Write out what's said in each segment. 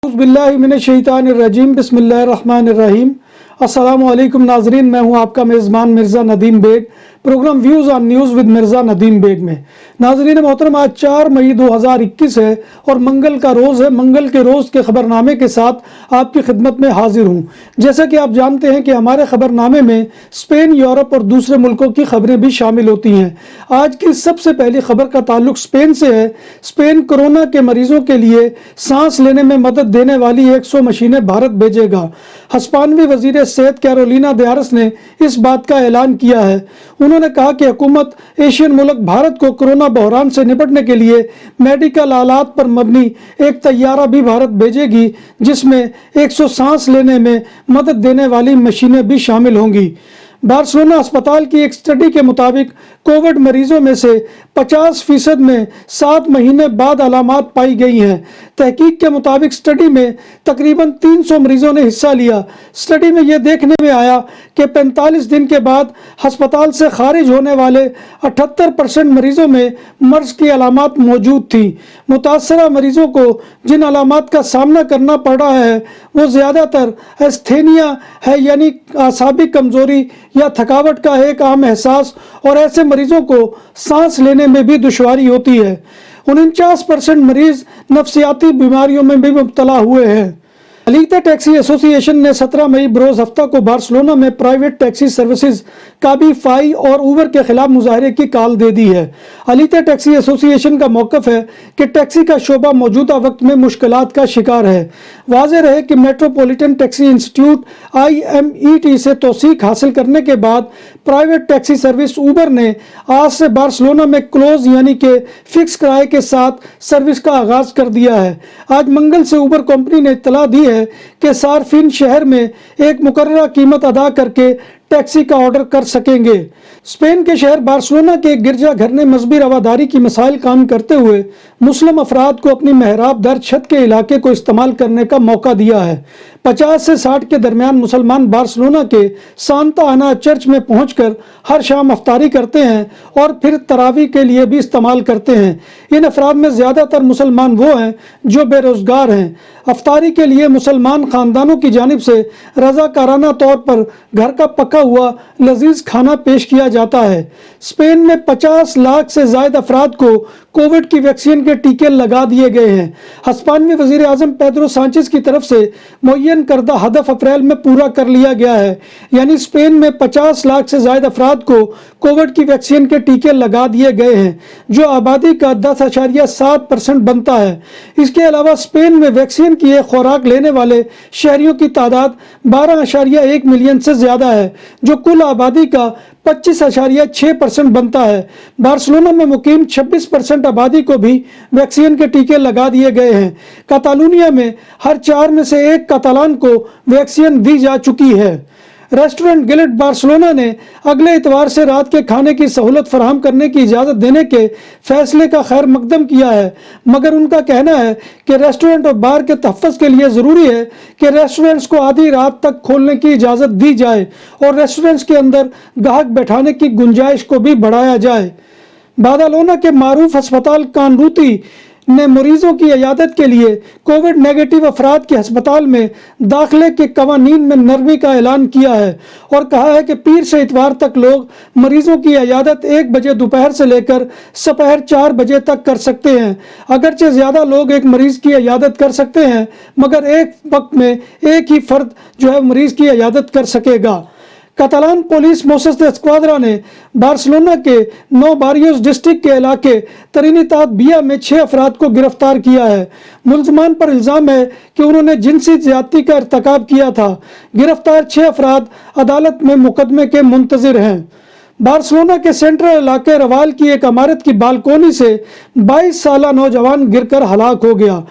बिस्मिल्लाहिमिनश्शैतानिर्रजीम बिस्मिल्लाहिर्रहमानिर्रहीम। अस्सलामु अलैकुम नाजरीन, मैं हूं आपका मेज़बान Mirza Nadeem Baig. Programme views on news with Mirza Nadeem Baig में नाजरीन मोहतरम, आज 4 मई 2021 है और मंगल का रोज़ है। मंगल के रोज़ के ख़बरनामे के साथ आपकी खिदमत में हाजिर हूँ। जैसा कि आप जानते हैं कि हमारे ख़बरनामे में स्पेन, यूरोप और दूसरे मुल्कों की खबरें भी शामिल होती हैं। आज की सबसे पहली खबर का ताल्लुक स्पेन से है। स्पेन कोरोना के मरीजों के लिए सांस लेने में मदद देने वाली 100 मशीनें भारत भेजेगा। हस्पानवी वजीर सेहत कैरोलिना दयारस ने इस बात का ऐलान किया है। उन्होंने कहा कि हुकूमत एशियन मुल्क भारत को कोरोना बहरान से निपटने के लिए मेडिकल आलात पर मबनी एक तैयारा भी भारत भेजेगी, जिसमें 100 सांस लेने में मदद देने वाली मशीनें भी शामिल होंगी। बार्सिलोना अस्पताल की एक स्टडी के मुताबिक कोविड मरीजों में से 50% में 7 महीने बाद अलामात पाई गई हैं। तहकीक के मुताबिक स्टडी में तकरीबन 300 मरीजों ने हिस्सा लिया। स्टडी में यह देखने में आया कि 45 दिन के बाद अस्पताल से खारिज होने वाले 78% मरीजों में मर्ज की अलामात मौजूद थी। मुतासरा मरीजों को जिन अलामात का सामना करना पड़ रहा है वो ज़्यादातर एस्थेनिया है, यानी आसाबी कमज़ोरी या थकावट का एक आम एहसास, और ऐसे मरीजों को सांस लेने में भी दुश्वारी होती है। 49% मरीज नफ्सियाती बीमारियों में भी मुब्तला हुए हैं। अलीते टैक्सी एसोसिएशन ने 17 मई बरोज़ हफ्ता को बार्सिलोना में प्राइवेट टैक्सी सर्विसेज काबीफाई और उबर के खिलाफ मुजाहरे की कॉल दे दी है। अलीते टैक्सी एसोसिएशन का मौक़िफ़ है कि टैक्सी का शोबा मौजूदा वक्त में मुश्किलात का शिकार है। वाज़ेह रहे कि मेट्रोपॉलिटन टैक्सी इंस्टीट्यूट IMET से तौसीक हासिल करने के बाद प्राइवेट टैक्सी सर्विस उबर ने आज से बार्सिलोना में क्लोज यानी कि फिक्स किराए के साथ सर्विस का आगाज़ कर दिया है। आज मंगल से उबर कंपनी ने इत्तला दी है कि सार्फिन शहर में एक मुकर्ररा कीमत अदा करके टैक्सी का ऑर्डर कर सकेंगे। स्पेन के शहर बार्सिलोना के गिरजा घर ने मजहबी रवादारी की मसाइल काम करते हुए मुस्लिम अफराद को अपनी महराब दर छत के इलाके को इस्तेमाल करने का मौका दिया है। 50 से 60 के दरमियान मुसलमान बार्सिलोना के सांता आना चर्च में पहुंचकर हर शाम अफ्तारी करते हैं और फिर तरावी के लिए भी इस्तेमाल करते हैं। इन अफराद में ज़्यादातर मुसलमान वो हैं जो बेरोज़गार हैं। अफ्तारी के लिए मुसलमान ख़ानदानों की जानिब से रज़ाकाराना तौर पर घर का पका हुआ लजीज खाना पेश किया जाता है। स्पेन में 50 लाख से ज़ायद अफराद को कोविड की वैक्सीन के टीके लगा दिए गए हैं। हस्पानवी वज़ीर आज़म पेड्रो सांचेज़ की तरफ से मुअय्यन करदा हदफ अप्रैल में पूरा कर लिया गया है, यानी स्पेन में 50 लाख से ज़ायद अफराद को कोविड की वैक्सीन के टीके लगा दिए गए हैं, जो आबादी का 10.7% बनता है। इसके अलावा स्पेन में वैक्सीन की एक खुराक लेने वाले शहरियों की तादाद 12.1 मिलियन से ज़्यादा है, जो कुल आबादी का 25.6% बनता है। बार्सिलोना में मुकीम 26% आबादी को भी वैक्सीन के टीके लगा दिए गए हैं। कातालुनिया में हर 4 में से 1 कातालान को वैक्सीन दी जा चुकी है। रेस्टोरेंट गिल्ड बार्सिलोना ने अगले इतवार से रात के खाने की सहूलत फराहम करने की इजाज़त देने के फैसले का खैर मकदम किया है, मगर उनका कहना है कि रेस्टोरेंट और बार के तहफ़्फ़ुज़ के लिए ज़रूरी है कि रेस्टोरेंट्स को आधी रात तक खोलने की इजाज़त दी जाए और रेस्टोरेंट्स के अंदर गाहक बैठाने की गुंजाइश को भी बढ़ाया जाए। बादालोना के मारूफ अस्पताल कानरूती ने मरीजों की इयादत के लिए कोविड नेगेटिव अफराद के अस्पताल में दाखिले के कवानीन में नरमी का ऐलान किया है और कहा है कि पीर से इतवार तक लोग मरीजों की इयादत 1 बजे दोपहर से लेकर दोपहर 4 बजे तक कर सकते हैं। अगरचे ज़्यादा लोग एक मरीज़ की इयादत कर सकते हैं, मगर एक वक्त में एक ही फ़र्द जो है मरीज़ की इयादत कर सकेगा। कतालान पुलिस मोसेस दे स्क्वाड्रा ने बार्सिलोना के 9 बारियोस डिस्ट्रिक्ट के इलाके ट्रिनिदाद बिया में 6 अफराद को गिरफ्तार किया है। मुल्ज़मान पर इल्ज़ाम है कि उन्होंने जिनसी ज़्यादती का इर्तिकाब किया था। गिरफ्तार 6 अफराद अदालत में मुकदमे के मुंतज़िर हैं। बार्सिलोना के सेंट्रल इलाके रवाल की एक इमारत की बालकोनी से 22 साला नौजवान गिरकर हलाक हो गया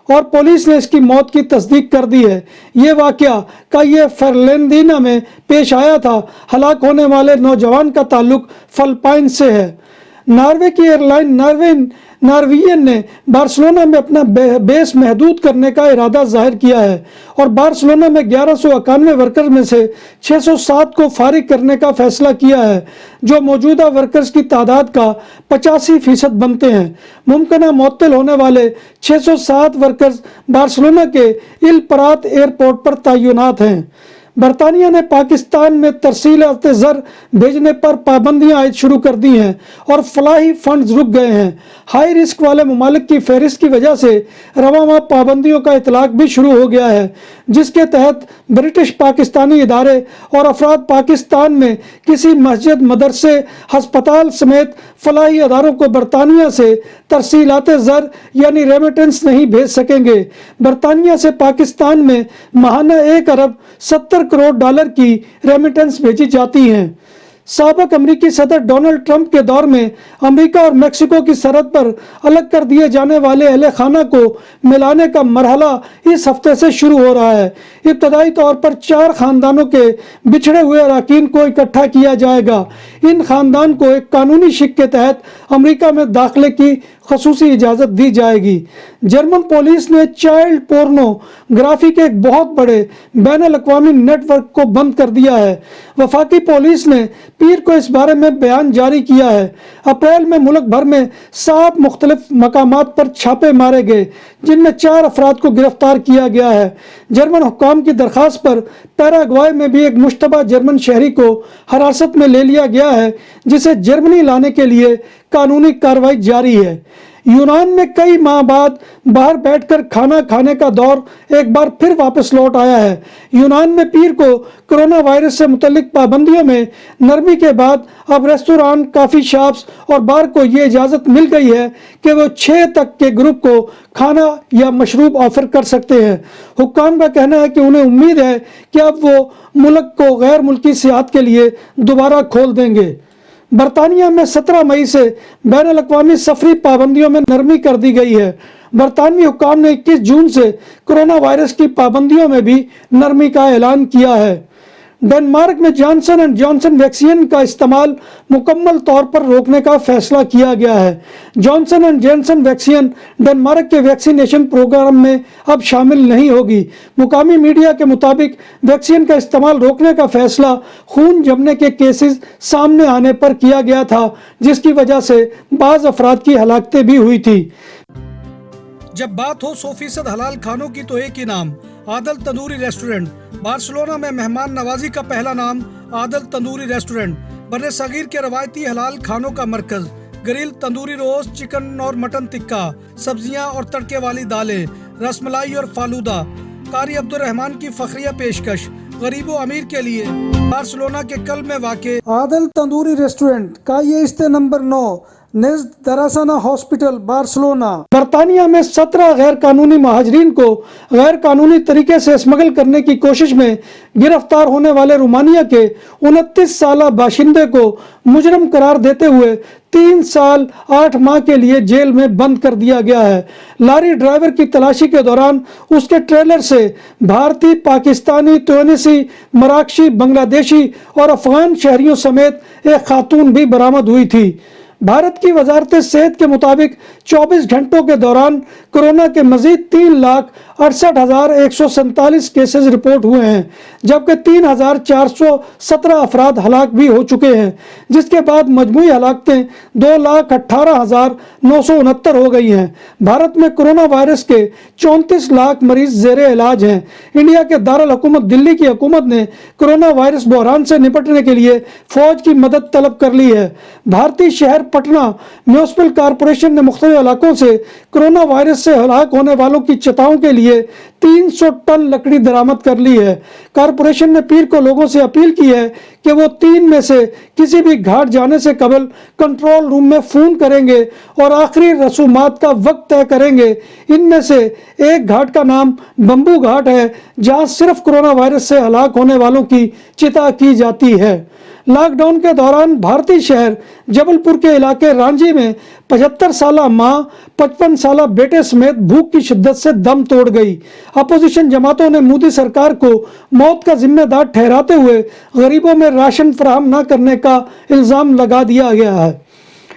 और पुलिस ने इसकी मौत की तस्दीक कर दी है। ये वाक़या का ये फर्लेंदीना में पेश आया था। हलाक होने वाले नौजवान का ताल्लुक फ़िलिपाइन से है। नॉर्वे की एयरलाइन नॉर्वे नॉर्वेजियन ने बार्सिलोना में अपना बेस महदूद करने का इरादा जाहिर किया है और बार्सिलोना में 1191 वर्कर्स में से 607 को फारिग करने का फैसला किया है, जो मौजूदा वर्कर्स की तादाद का 85% बनते हैं। मुमकिन मुअत्तल होने वाले 607 वर्कर्स बार्सिलोना के इल परात एयरपोर्ट पर तैनात हैं। बरतानिया ने पाकिस्तान में तरसीलात ज़र भेजने पर पाबंदियां आयद शुरू कर दी हैं और फलाही फंड्स रुक गए हैं। हाई रिस्क वाले ममालिक की फहरिस्त की वजह से रवा माह पाबंदियों का इतलाक भी शुरू हो गया है, जिसके तहत ब्रिटिश पाकिस्तानी इदारे और अफराद पाकिस्तान में किसी मस्जिद, मदरसे, हस्पताल समेत फलाही अदारों को बरतानिया से तरसीलात ज़र यानी रेमिटेंस नहीं भेज सकेंगे। बरतानिया से पाकिस्तान में माहाना 1 अरब 70 करोड़ डॉलर की रेमिटेंस भेजी जाती हैं। साबिक अमरीकी सदर डोनाल्ड ट्रंप के दौर में अमेरिका और मेक्सिको की सरहद पर अलग कर दिए जाने वाले अहले खाना को मिलाने का मरहला इस हफ्ते से शुरू हो रहा है। इब्तदाई तौर पर 4 खानदानों के बिछड़े हुए अरकान को इकट्ठा किया जाएगा। इन खानदान को एक कानूनी शिक के तहत अमेरिका में दाखिले की खसूसी इजाज़त दी जाएगी। जर्मन पुलिस ने चाइल्ड पोर्नोग्राफी के एक बहुत बड़े बैनुल-अक़वामी नेटवर्क को बंद कर दिया है। वफाकी पुलिस ने पीर को इस बारे में बयान जारी किया है। अप्रैल में मुल्क भर में 7 मुख्तलिफ मकामात पर छापे मारे गए, जिनमें 4 अफराद को गिरफ्तार किया गया है। जर्मन हुक्काम की दरख्वास्त पर पैराग्वाय में भी एक मुश्तबा जर्मन शहरी को हिरासत में ले लिया गया है, जिसे जर्मनी लाने के लिए कानूनी कार्रवाई जारी है। यूनान में कई माह बाद बाहर बैठकर खाना खाने का दौर एक बार फिर वापस लौट आया है। यूनान में पीर को कोरोना वायरस से मुतल्लिक पाबंदियों में नरमी के बाद अब रेस्तोरां, कॉफ़ी शॉप्स और बार को ये इजाज़त मिल गई है कि वो 6 तक के ग्रुप को खाना या मशरूब ऑफर कर सकते हैं। हुक्काम का कहना है कि उन्हें उम्मीद है कि अब वो मुल्क को गैर मुल्की सियाहत के लिए दोबारा खोल देंगे। बरतानिया में 17 मई से बैनुल-अक़वामी सफरी पाबंदियों में नरमी कर दी गई है। बरतानवी हुक्काम ने 21 जून से कोरोना वायरस की पाबंदियों में भी नरमी का ऐलान किया है। डेनमार्क में जॉनसन एंड जॉनसन वैक्सीन का इस्तेमाल मुकम्मल तौर पर रोकने का फैसला किया गया है। Johnson and Johnson vaccine Denmark के वैक्सीनेशन प्रोग्राम में अब शामिल नहीं होगी। मुकामी मीडिया के मुताबिक वैक्सीन का इस्तेमाल रोकने का फैसला खून जमने के केसेस सामने आने पर किया गया था, जिसकी वजह से बाज़ अफराद की हलाकतें भी हुई थी। जब बात हो 100% हलाल खानों की तो एक ही नाम, आदल तंदूरी रेस्टोरेंट। बार्सिलोना में मेहमान नवाजी का पहला नाम आदल तंदूरी रेस्टोरेंट, बर्रे सगीर के रवायती हलाल खानों का मरकज। ग्रिल, तंदूरी रोस्ट, चिकन और मटन टिक्का, सब्जियां और तड़के वाली दालें, रसमलाई और फालूदा। कारी अब्दुर्रहमान की फखरिया पेशकश गरीबो अमीर के लिए। बार्सिलोना के कल्ब में वाक़े आदल तंदूरी रेस्टोरेंट का ये इस्ते नंबर 9 नेज़्द दरासाना हॉस्पिटल, बार्सिलोना। बरतानिया में 17 गैर कानूनी महाजरीन को गैर कानूनी तरीके से स्मगल करने की कोशिश में गिरफ्तार होने वाले रोमानिया के 29 साला बाशिंदे को मुजरम करार देते हुए 3 साल 8 माह के लिए जेल में बंद कर दिया गया है। लॉरी ड्राइवर की तलाशी के दौरान उसके ट्रेलर से भारतीय, पाकिस्तानी, तुनिसी, मराकशी, बांग्लादेशी और अफगान शहरियों समेत एक खातून भी बरामद हुई थी। भारत की वजारत सेहत के मुताबिक 24 घंटों के दौरान कोरोना के मजीद 3,68,147 केसेस रिपोर्ट हुए हैं, जबकि 3,417 अफराद हलाक भी हो चुके हैं, जिसके बाद मजमूई हलाकतें 2,18,969 हो गई हैं। भारत में कोरोना वायरस के 34 लाख मरीज जेरे इलाज हैं। इंडिया के दारुल हुकूमत दिल्ली की हुकूमत ने कोरोना वायरस बहरान से निपटने के लिए फौज की मदद तलब कर ली है। भारतीय शहर पटना म्यूनिसिपल कॉरपोरेशन ने मुख्तलिफ इलाकों से कोरोना वायरस से हलाक होने वालों की चिताओं के लिए 300 टन लकड़ी दरामद कर ली है। कॉरपोरेशन ने पीर को लोगों से अपील की है कि वो 3 में से किसी भी घाट जाने से कबल कंट्रोल रूम में फ़ोन करेंगे और आखिरी रसूमात का वक्त तय करेंगे। इनमें से एक घाट का नाम बम्बू घाट है, जहां सिर्फ कोरोना वायरस से हलाक होने वालों की चिता की जाती है। लॉकडाउन के दौरान भारतीय शहर जबलपुर के इलाके रांझी में 75 साला माँ 55 साला बेटे समेत भूख की शिद्दत से दम तोड़ गई। अपोजिशन जमातों ने मोदी सरकार को मौत का जिम्मेदार ठहराते हुए गरीबों में राशन फराहम न करने का इल्ज़ाम लगा दिया गया है।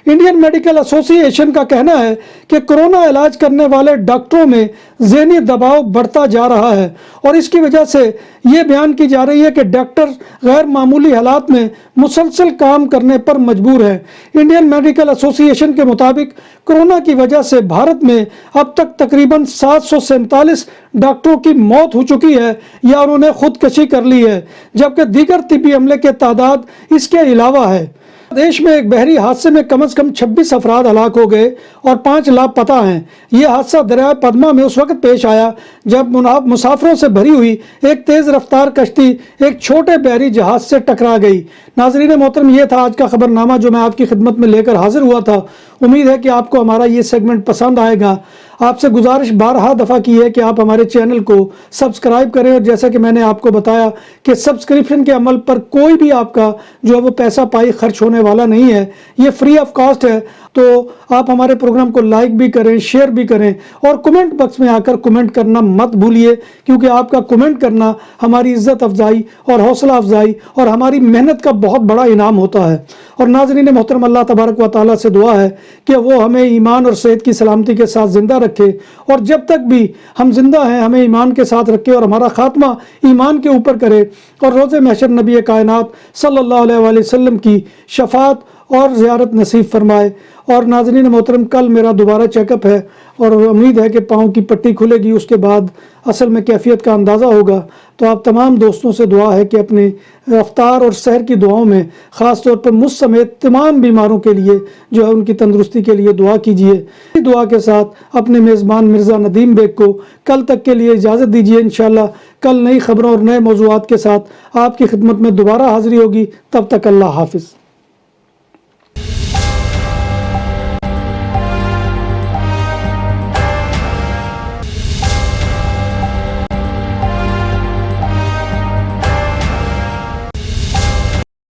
इंडियन मेडिकल एसोसिएशन का कहना है कि कोरोना इलाज करने वाले डॉक्टरों में ज़हनी दबाव बढ़ता जा रहा है और इसकी वजह से ये बयान की जा रही है कि डॉक्टर गैर मामूली हालात में मुसलसल काम करने पर मजबूर है। इंडियन मेडिकल एसोसिएशन के मुताबिक कोरोना की वजह से भारत में अब तक तकरीबन 747 डॉक्टरों की मौत हो चुकी है या उन्होंने खुदकशी कर ली है, जबकि दीगर तिब्बी अमले के तादाद इसके अलावा है। देश में एक बहरी हादसे में कम से कम 26 अफराद हलाक हो गए और 5 लापता हैं। यह हादसा दरिया पद्मा में उस वक्त पेश आया जब मुसाफिरों से भरी हुई एक तेज़ रफ्तार कश्ती एक छोटे बहरी जहाज से टकरा गई। नाज़रीन मोहतरम, ये था आज का खबरनामा जो मैं आपकी खिदमत में लेकर हाजिर हुआ था। उम्मीद है कि आपको हमारा ये सेगमेंट पसंद आएगा। आपसे गुजारिश बारहा दफ़ा की है कि आप हमारे चैनल को सब्सक्राइब करें, और जैसा कि मैंने आपको बताया कि सब्सक्रिप्शन के अमल पर कोई भी आपका जो है वो पैसा पाई खर्च होने वाला नहीं है, ये फ्री ऑफ कॉस्ट है। तो आप हमारे प्रोग्राम को लाइक भी करें, शेयर भी करें और कमेंट बॉक्स में आकर कमेंट करना मत भूलिए, क्योंकि आपका कमेंट करना हमारी इज्जत अफजाई और हौसला अफजाई और हमारी मेहनत का बहुत बड़ा इनाम होता है। और नाज़रीन मोहतरम, अल्लाह तबारक व तआला से दुआ है कि वो हमें ईमान और सेहत की सलामती के साथ ज़िंदा रखे, और जब तक भी हम जिंदा हैं हमें ईमान के साथ रखे और हमारा खात्मा ईमान के ऊपर करे, और रोज़े महशर नबी कायनात सल्लल्लाहु अलैहि वसल्लम की शफात और ज़ियारत नसीब फरमाए। और नाज़रीन मोहतरम, कल मेरा दोबारा चेकअप है और उम्मीद है कि पाँव की पट्टी खुलेगी, उसके बाद असल में कैफियत का अंदाज़ा होगा। तो आप तमाम दोस्तों से दुआ है कि अपने रफ्तार और सहर की दुआओं में ख़ास तौर पर मुझ समेत तमाम बीमारों के लिए जो है उनकी तंदुरुस्ती के लिए दुआ कीजिए। दुआ के साथ अपने मेज़बान मिर्ज़ा नदीम बेग को कल तक के लिए इजाज़त दीजिए। इंशाअल्लाह कल नई खबरों और नए मौज़ूआत के साथ आपकी खिदमत में दोबारा हाज़िरी होगी। तब तक अल्लाह हाफ़िज़।